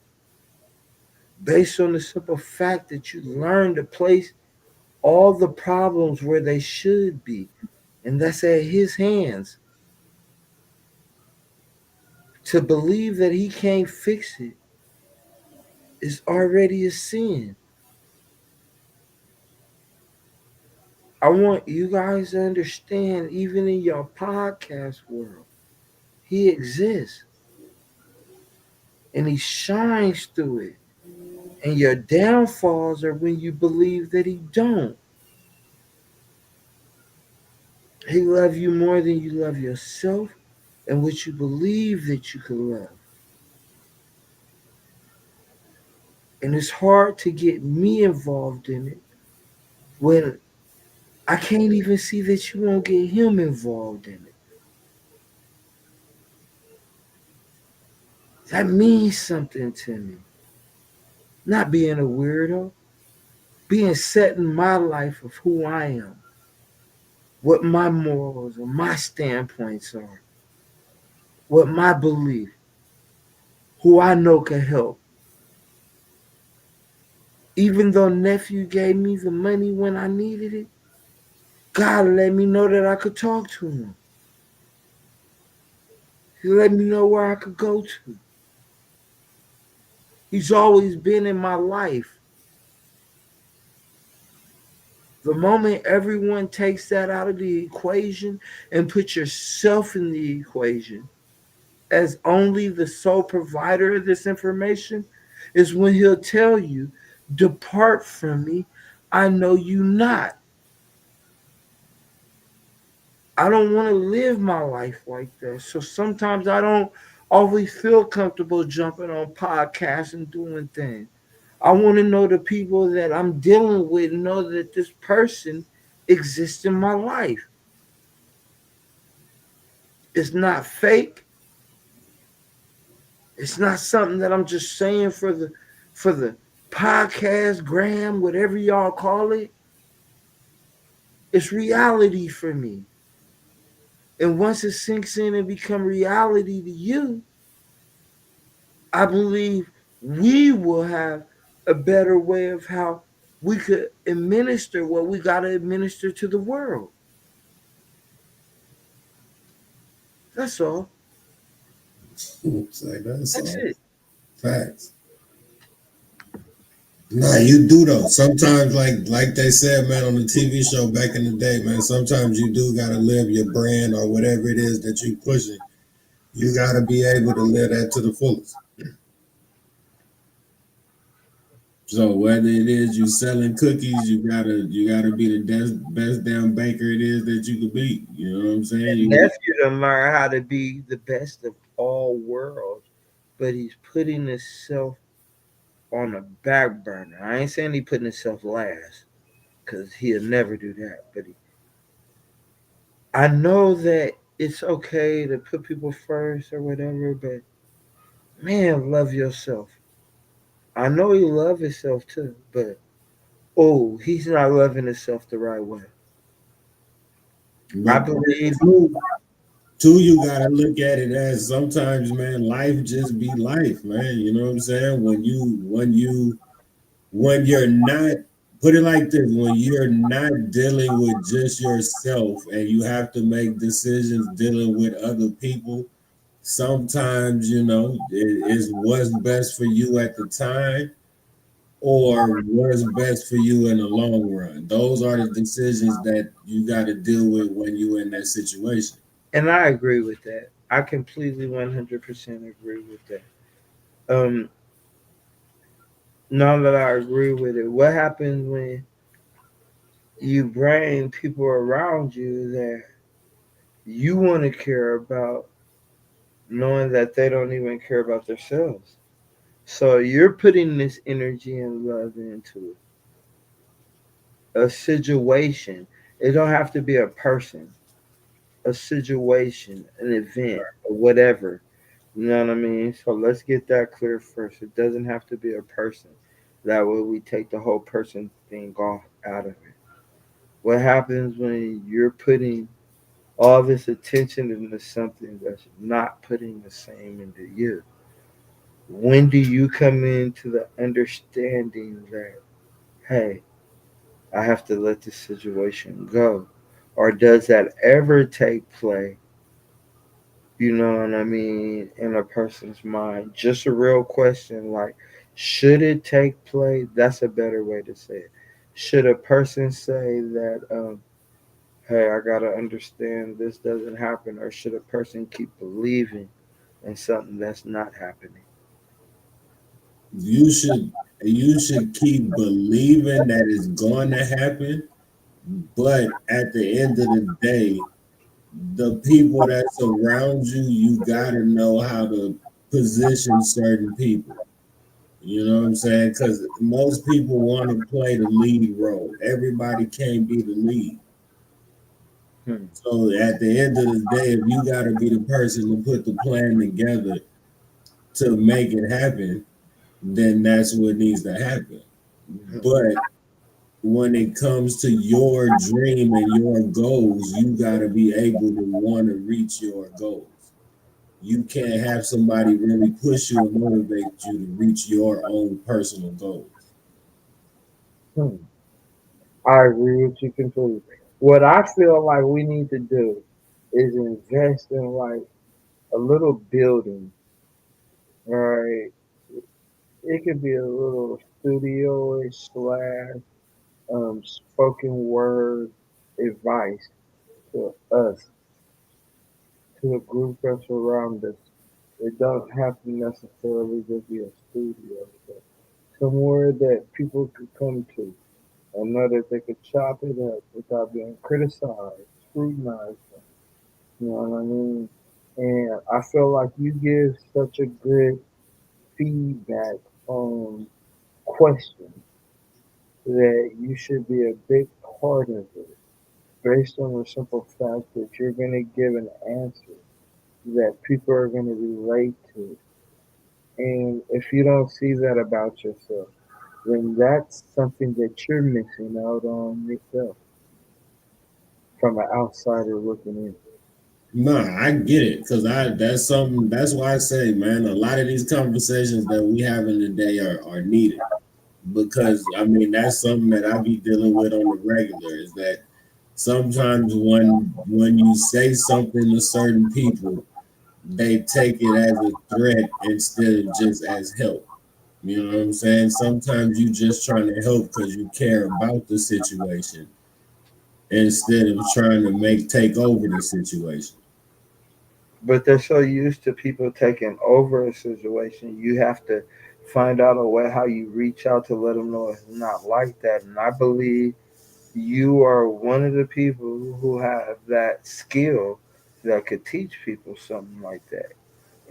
based on the simple fact that you learned to place all the problems where they should be. And that's at his hands. To believe that he can't fix it is already a sin. I want you guys to understand, even in your podcast world, he exists and he shines through it. And your downfalls are when you believe that he don't. He loves you more than you love yourself and what you believe that you can love. And it's hard to get me involved in it when I can't even see that you won't get him involved in it. That means something to me. Not being a weirdo, being set in my life of who I am, what my morals or my standpoints are, what my belief, who I know can help. Even though nephew gave me the money when I needed it, God let me know that I could talk to him. He let me know where I could go to. He's always been in my life. The moment everyone takes that out of the equation and put yourself in the equation as only the sole provider of this information, is when he'll tell you, depart from me, I know you not. I don't want to live my life like that. So sometimes I don't always feel comfortable jumping on podcasts and doing things. I want to know the people that I'm dealing with, know that this person exists in my life. It's not fake. It's not something that I'm just saying for the podcast, gram, whatever y'all call it. It's reality for me. And once it sinks in and become reality to you, I believe we will have a better way of how we could administer what we got to administer to the world. That's all. It's like that's That's all it. facts. Nah, you do though. Sometimes, like they said, man, on the TV show back in the day, man. Sometimes you do gotta live your brand or whatever it is that you pushing. You gotta be able to live that to the fullest. So whether it is you selling cookies, you gotta be the best damn baker it is that you could be. You know what I'm saying? And nephew to learn how to be the best of all worlds, but he's putting himself on the back burner. I ain't saying he putting himself last, because he'll never do that. But I know that it's okay to put people first or whatever, but man, love yourself. I know he love himself too, but oh, he's not loving himself the right way. I but believe two, you gotta look at it as sometimes, man, life just be life, man. You know what I'm saying? When you're not, put it like this, when you're not dealing with just yourself and you have to make decisions dealing with other people, sometimes is what's best for you at the time or what's best for you in the long run. Those are the decisions that you got to deal with when you're in that situation. and I agree with that. I completely 100% agree with that. Um, now that I agree with it, what happens when you bring people around you that you want to care about, knowing that they don't even care about themselves? So you're putting this energy and love into a situation. It don't have to be a person, a situation, an event, or whatever. You know what I mean? So let's get that clear first. It doesn't have to be a person. That way we take the whole person thing off out of it. What happens when you're putting all this attention into something that's not putting the same into you? When do you come into the understanding that, hey, I have to let this situation go? Or does that ever take place, you know what I mean, in a person's mind? Just a real question, like, should it take place? That's a better way to say it. Should a person say that, hey, I gotta understand this doesn't happen, or should a person keep believing in something that's not happening? You should keep believing that it's going to happen, but at the end of the day, the people that surround you, you gotta know how to position certain people. You know what I'm saying? Because most people want to play the lead role. Everybody can't be the lead. Hmm. So at the end of the day, if you got to be the person to put the plan together to make it happen, then that's what needs to happen. But when it comes to your dream and your goals, you got to be able to want to reach your goals. You can't have somebody really push you and motivate you to reach your own personal goals. Hmm. I agree with you completely. What I feel like we need to do is invest in like a little building. All right, it could be a little studio slash spoken word advice to us, to a group that's around us. It don't have to necessarily just be a studio, but somewhere that people could come to and know that they could chop it up without being criticized, scrutinized. You know what I mean? And I feel like you give such a good feedback on questions that you should be a big part of it based on the simple fact that you're going to give an answer that people are going to relate to. And if you don't see that about yourself, then that's something that you're missing out on yourself from an outsider looking in. Nah, I get it because I that's something. That's why I say, man, a lot of these conversations that we having today are needed because I mean that's something that I be dealing with on the regular. Is that sometimes when you say something to certain people, they take it as a threat instead of just as help. You know what I'm saying? Sometimes you just trying to help because you care about the situation instead of trying to make take over the situation. But they're so used to people taking over a situation, you have to find out a way how you reach out to let them know it's not like that. And I believe you are one of the people who have that skill that could teach people something like that.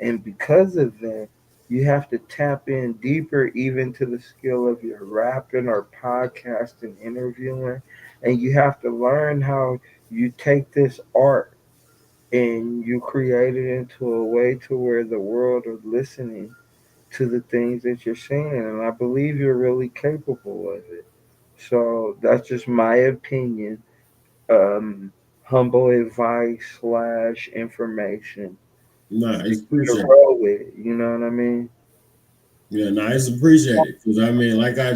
And because of that, you have to tap in deeper even to the skill of your rapping or podcasting, interviewing. And you have to learn how you take this art and you create it into a way to where the world are listening to the things that you're saying. And I believe you're really capable of it. So that's just my opinion. Um, Humble advice slash information Nah, for it's you to appreciated. roll with. You know what I mean? Yeah, nah, it's appreciated because I mean, like I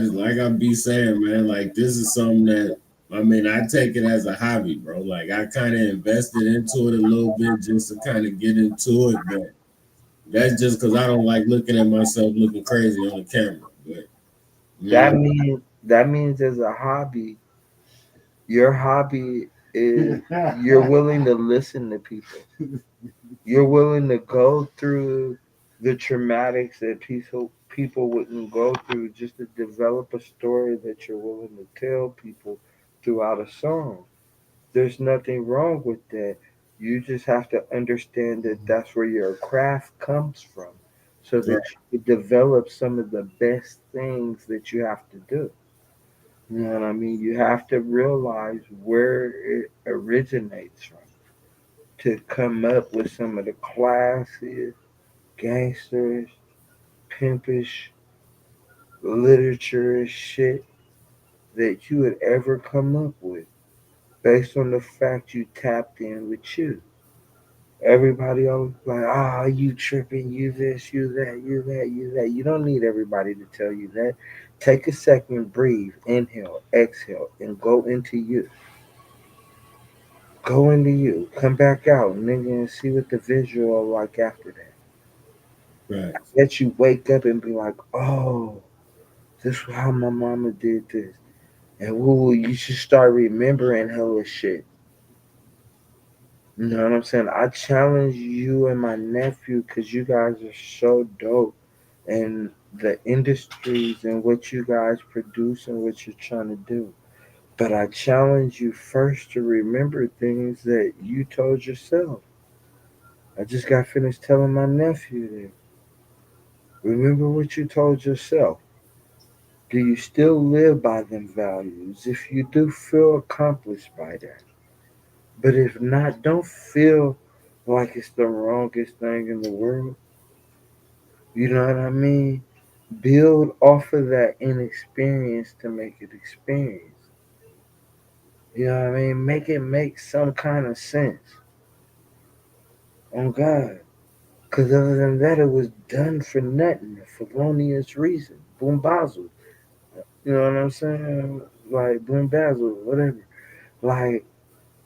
be saying, man, like this is something that I mean, I take it as a hobby, bro. Like I kind of invested into it a little bit just to kind of get into it, but that's just because I don't like looking at myself looking crazy on the camera. But you That know, means that means as a hobby, your hobby is you're willing to listen to people. You're willing to go through the traumatics that people wouldn't go through just to develop a story that you're willing to tell people throughout a song. There's nothing wrong with that. You just have to understand that that's where your craft comes from so that right, you can develop some of the best things that you have to do. You know what I mean? You have to realize where it originates from to come up with some of the classiest, gangsters, pimpish, literature shit that you would ever come up with based on the fact you tapped in with you. Everybody always like, ah, you tripping, you this, you that, you that, you that. You don't need everybody to tell you that. Take a second, breathe, inhale, exhale, and go into you. Go into you. Come back out, nigga, and see what the visual like after that. right, Let you wake up and be like, oh, this is how my mama did this. And woo, you should start remembering hella shit. You know what I'm saying? I challenge you and my nephew because you guys are so dope. And the industries and what you guys produce and what you're trying to do. But I challenge you first to remember things that you told yourself. I just got finished telling my nephew that. Remember what you told yourself. Do you still live by them values? If you do, feel accomplished by that. But if not, don't feel like it's the wrongest thing in the world. You know what I mean? Build off of that inexperience to make it experience. You know what I mean? Make it make some kind of sense. On God. Because other than that, it was done for nothing, a felonious reason. Boombazzle. You know what I'm saying? Like Boom Basil, whatever. Like,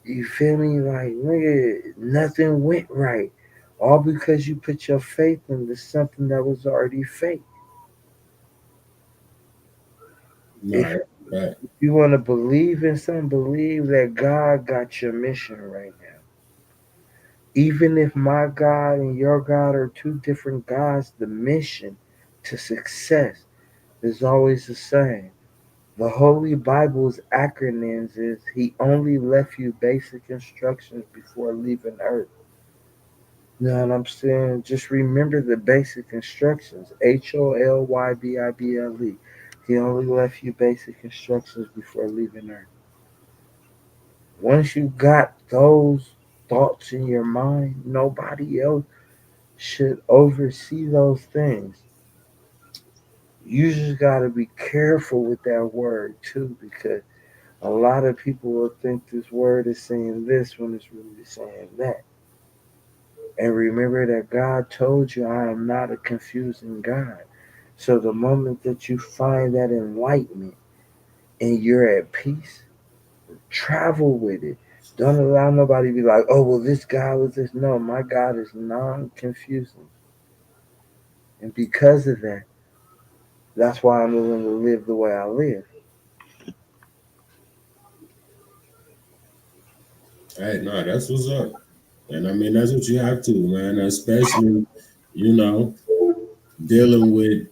you feel me? Like, nigga, nothing went right. All because you put your faith into something that was already fake. If Nah, right. you want to believe in something, believe that God got your mission right now. Even if my God and your God are two different gods, the mission to success is always the same. The Holy Bible's acronyms is He only left you basic instructions before leaving Earth. You know what I'm saying? Just remember the basic instructions. HOLYBIBLE. He only left you basic instructions before leaving Earth. Once you got those thoughts in your mind, nobody else should oversee those things. You just got to be careful with that word too, because a lot of people will think this word is saying this when it's really saying that. And remember that God told you, I am not a confusing God. So the moment that you find that enlightenment and you're at peace, travel with it. Don't allow nobody to be like, oh, well, this God was this. No, my God is non confusing. And because of that, that's why I'm willing to live the way I live. Hey, nah, that's what's up. And I mean, that's what you have to, man. Especially, you know, dealing with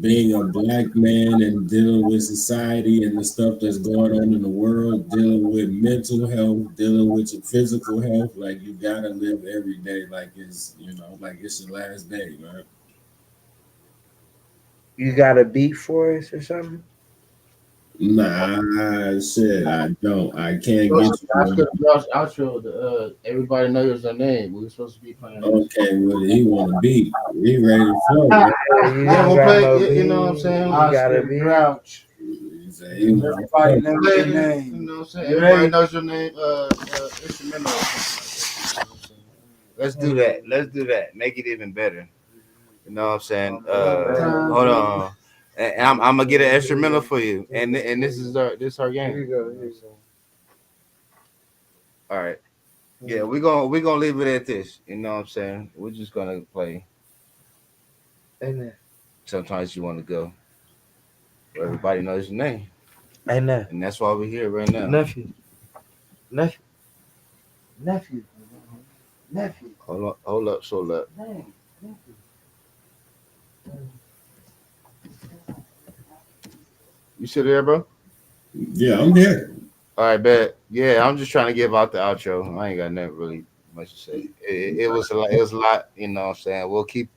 being a black man and dealing with society and the stuff that's going on in the world, dealing with mental health, dealing with your physical health. Like you gotta live every day like it's like it's your last day, man. You got a beat for us or something? Nah, shit, I don't. I can't Y'all get you one. outro. Everybody knows their name. We were supposed to be playing this. Okay, well, he want to beat. He ready to flow, man. Yeah, you Yeah, don't we'll got play. no You know what I'm beat. saying? You got a Oscar beat. Grouch. He said he want to Everybody flow. knows Play your it, you name. know what I'm saying? You Everybody ready? knows your name. Instrumental. Or something like that. You know what I'm saying? Let's do that. Let's do that. Make it even better. You know what I'm saying? Hold on. And I'm gonna get an instrumental for you. And this is our Here game. you go. Here you go. All right. Yeah, we're gonna leave it at this. You know what I'm saying? We're just gonna play. Amen. Sometimes you want to go where everybody knows your name, Amen. and that's why we're here right now. Nephew. Nephew. Nephew. Nephew. Hold up, hold up. Dang. Nephew. You still there, bro? Yeah, I'm there. All right, bet. Yeah, I'm just trying to give out the outro. I ain't got nothing really much to say. It was a lot. It was a lot. You know what I'm saying? We'll keep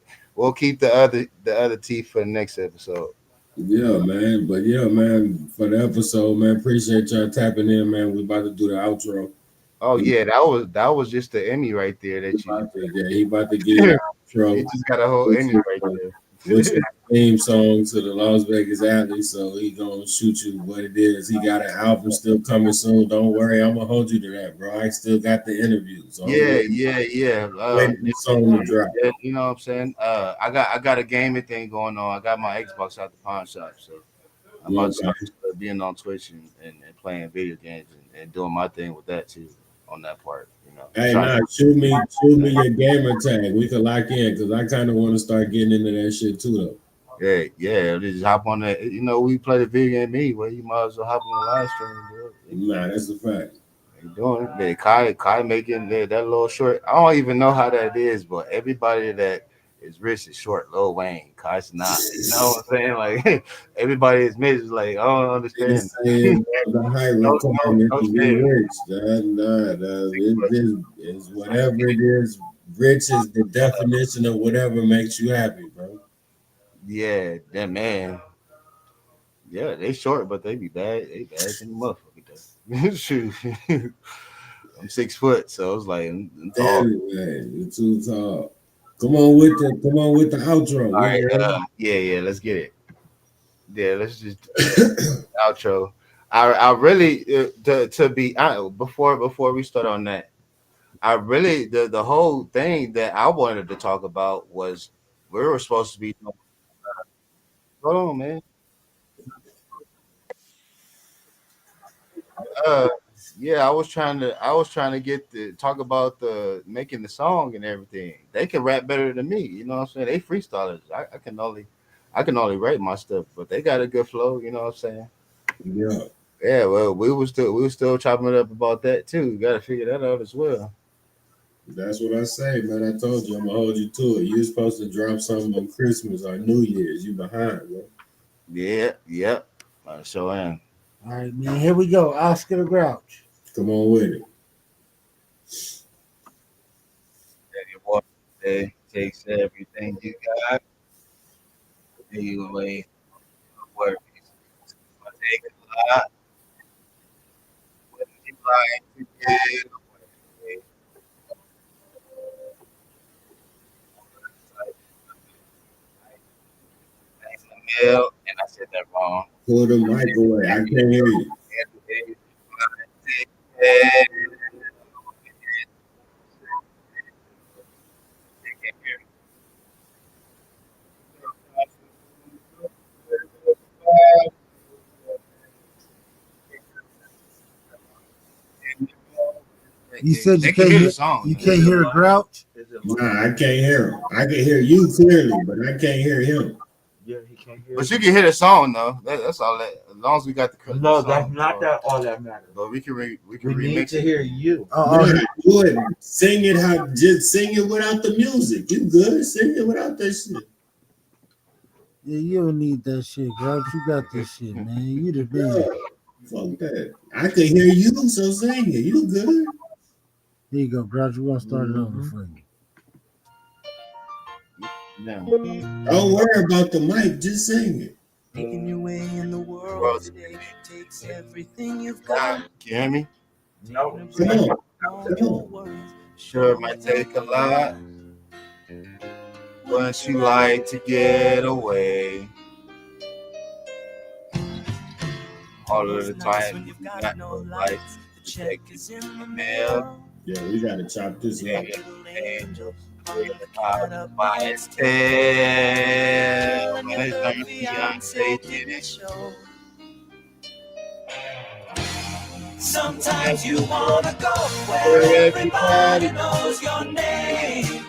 the other teeth for the next episode. Yeah, man. But yeah, man, for the episode, man, appreciate y'all tapping in, man. We about to do the outro. Oh He, yeah, that was just the Emmy right there that you about to, yeah, he about to give you the he outro, just got a whole which Emmy is, right uh, which is there. the theme song to the Las Vegas Alley. So he gonna shoot you what it is. He got an album still coming soon. Don't worry, I'm gonna hold you to that, bro. I still got the interview, so I'm Yeah, yeah, yeah. waiting for the song to drop. Yeah, you know what I'm saying? I got a gaming thing going on. I got my Xbox out the pawn shop, so I'm about to Okay. start being on Twitch and playing video games and doing my thing with that too on that part. Hey, Trying nah, shoot me your gamer tag. We can lock in because I kind of want to start getting into that shit too, though. yeah, yeah. Just hop on that. We play the video game anyway. You might as well hop on the live stream, bro. Nah, that's a fact. You doing it? Man, Kai making that little short. I don't even know how that is, but everybody that is rich is short. Lil Wayne, Kai's not. You know what I'm saying? Like everybody is mid is like I don't understand. Niggas saying the height no, no, requirement no to be shade. rich. It's whatever it is. Rich is the definition of whatever makes you happy, bro. Yeah, that man. Yeah, they short, but they be bad. They bad than the motherfucker. Though. Shoot. I'm 6 foot, so I was like, I'm tall. Damn it, man. You're too tall. Come on with the outro. All We right, ready? yeah, let's get it. Yeah, let's just outro. I really to be honest, before we start on that, I really the whole thing that I wanted to talk about was we were supposed to be Hold on, man. Uh, yeah, I was trying to get to talk about the making the song and everything. They can rap better than me. You know what I'm saying? They freestylers. I can only write my stuff, but they got a good flow. You know what I'm saying? Yeah, Yeah. Well, we were still chopping it up about that too. Got to figure that out as well. that's what I say, man. I told you I'm gonna hold you to it. You're supposed to drop something on Christmas or New Year's. You behind, bro. Yeah. Yep. I sure am. All right, man. Here we go. Oscar the Grouch. Come on with it. Your boy today takes everything you got. You away work. I take a lot. When you like to get away. Mail, and I said that wrong. Pull the mic away. I can't hear you. You said They you can can't hear the hear, song. you can't hear a Grouch. Nah, I can't hear him. I can hear you clearly, but I can't hear him. Yeah, he can't hear. But you can hear the song though. That's all that. As long as we got the No, song, that's not that all that matters. But we can We remix need to it. hear you. Oh, Nah, do it. Sing it how just sing it without the music. You good? Sing it without that shit. yeah, you don't need that shit, Grouch. You got this shit, man. You the Yeah. man. Fuck that. I can hear you, so sing it. You good? Here you go, Grouch. We're gonna start it over Mhm. for you. Yeah. Don't worry about the mic. Just sing it. Making your way in the World world today takes everything you've got. Can you hear me? No. Taking a Come break on. from all Come your on. worries Sure, it might take a lot. Once you like to get away, all of the time when you you've got got no no lights. lights. The check is in the Mail. mail. Yeah, we gotta chop this Yeah, up. Little angel yeah, caught up by its tail. tail. And When your it's third done, fiance didn't show. Sometimes you wanna go where everybody knows your name.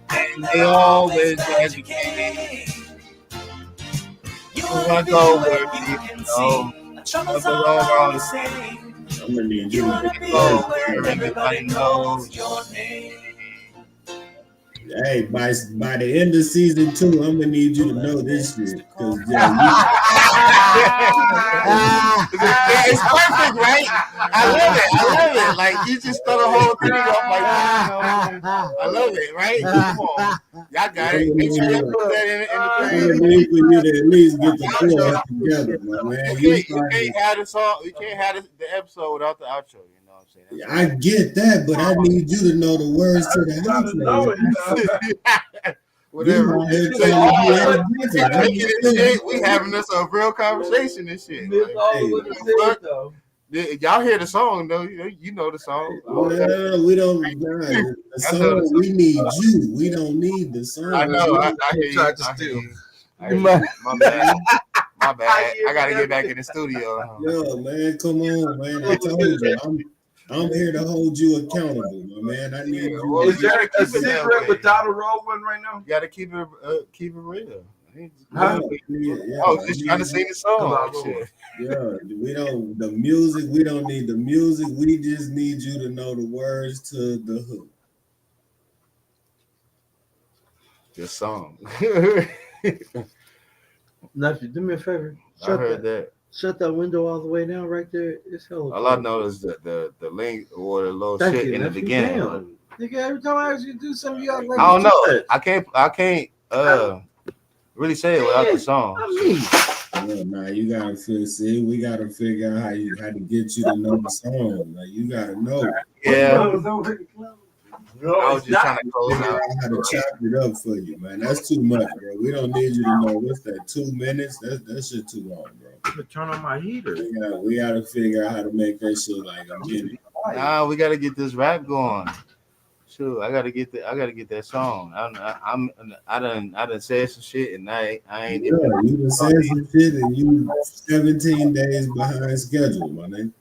And they always educate. You wanna wanna go go where where you people can know. see our troubles Troubles all all are around the the same. I'm gonna need You you to wanna get be the words where together. everybody knows your name. Hey, by the end of season 2, I'm gonna need you to know this shit. Cause yo, It's perfect, right? I love it. I love it. Like you just throw the whole thing up like that. You know what I'm saying? I love it, right? Come on. Y'all got it. Make sure y'all put that I'm in the gonna thing. need for you to at least get the Outro. chorus together, my man. You You can't started. have the song. You can't have the episode without the outro. You know what I'm saying? I get that, but I need you to know the words to the outro. That's You whatever. out here Say, trying to be oh, we aggressive. I drinking and understand. shit. We having us a real conversation and shit. Miss Like, all Hey, what he said though. y'all hear the song though? You know the song. well, we don't. Nah, the I know the song. song. We need you. We don't need the song. I know. I hear you. Tried to I hear steal. you. I hear you. My bad. My bad. I gotta get back in the studio. Yo, man, come on, man. I told you, I'm here to hold you accountable, my man. I need Yeah, you. well, Is you there gotta a keep it that secret way. without a roll one right now? You gotta keep it real. Huh? Yeah, I was just trying to sing the song. Shit. Yeah, we don't the music. We don't need the music. We just need you to know the words to the hook. The song. Nephew, do me a favor. I heard that. Shut that window all the way down right there. It's hella. All I know is the link or the little Thank shit you, in the nephew. beginning. Damn. Nigga, every time I ask you to do something, you act like I don't you know. do that. I can't really say it without the song. I mean, Yeah, nah, you gotta see. We gotta figure out how to get you to know the song. Like you gotta know. Yeah, no, I was it's just not. trying to close Figure out. out how to chop it up for you, man. That's too much, bro. We don't need you to know what's that 2 minutes. That shit too long, bro. I'm gonna turn on my heater. We gotta figure out how to make that shit like a minute. Nah, we gotta get this rap going. Shoot, I gotta get that song. I done said some shit and I ain't Yeah, even. you done said some shit and you 17 days behind schedule, my nigga.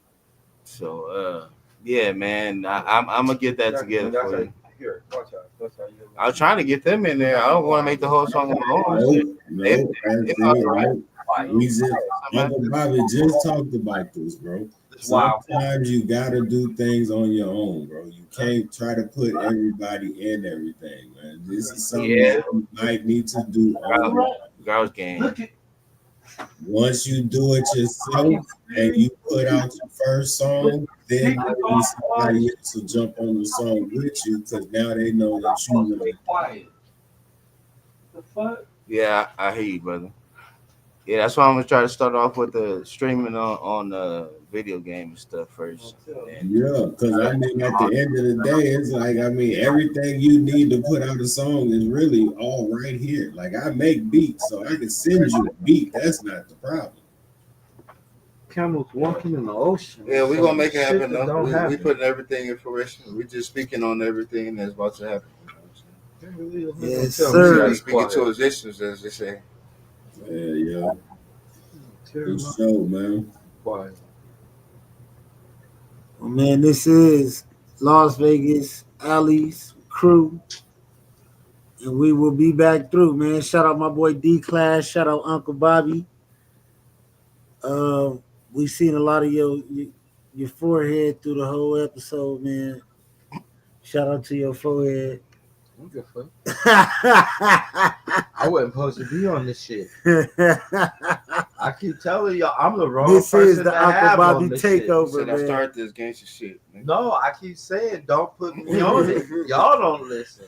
So yeah, man, I'm gonna get that together for you. Here, watch out. That's how you. I was trying to get them in there. I don't want to make the whole song on my own. Shit. No, that's all it, right. no. We just Uncle Bobby just talked about this, bro. Sometimes you gotta do things on your own, bro. You can't try to put everybody in everything, man. This is something that you might need to do on your own. Girls game. Once you do it yourself and you put out your first song, then maybe somebody else will jump on the song with you because now they know that you want it. Quiet. The fuck? Yeah, I hear you, brother. Yeah, that's why I'm gonna try to start off with the streaming on the video game and stuff first. And Yeah, because I mean, at the end of the day, it's like, I mean, everything you need to put out a song is really all right here. Like, I make beats, so I can send you a beat. That's not the problem. Camels walking in the ocean. yeah, we're gonna make it Shit happen that though. don't We happen. putting everything in fruition. We just speaking on everything that's about to happen. Yes, So sir. speaking to existence, as they say. Yeah. Good show, man. Quiet. Well, man, this is Las Vegas Alley's crew. And we will be back through, man. Shout out my boy D Class. Shout out Uncle Bobby. We seen a lot of your forehead through the whole episode, man. Shout out to your forehead. I wasn't supposed to be on this shit. I keep telling y'all, I'm the wrong This person is the to Uncle have Bobby on this shit. takeover, Said I man. started this gangster shit. Man. No, I keep saying don't put me on it. Y'all don't listen.